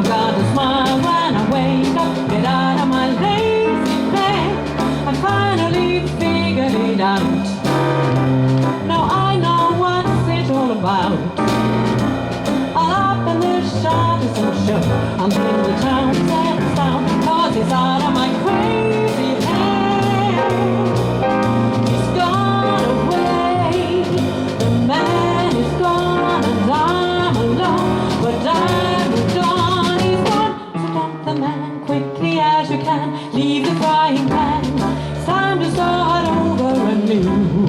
I'm gonna smile when I wake up, get out of my lazy bed. I finally figured it out. Now I know what's it all about. All up in the shadows and show until the town settles down, 'cause it's out of my crazy head. He's gone away, the man is gone and I'm alone, but I'm gone, he's gone. So dump the man quickly as you can, leave the frying pan, it's time to start over anew.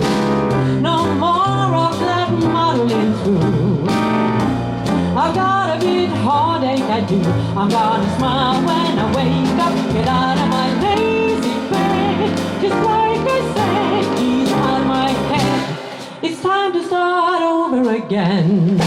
No more of that muddling through. I've got a bit heartache, I do. I'm gonna smile when I wake up, get out of my lazy bed. Just like I said, he's out of my head. It's time to start over again.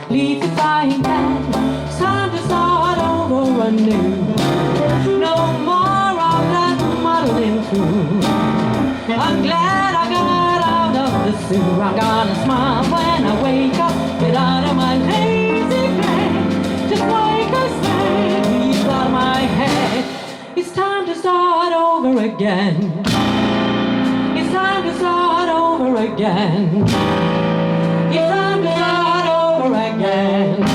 Leave the frying pan, it's time to start over anew. No more of that muddling through. I'm glad I got out of the sewer. I'm gonna smile when I wake up, get out of my lazy bed. Just like I said, he's out of my head. It's time to start over again. It's time to start over again. It's time to start over again.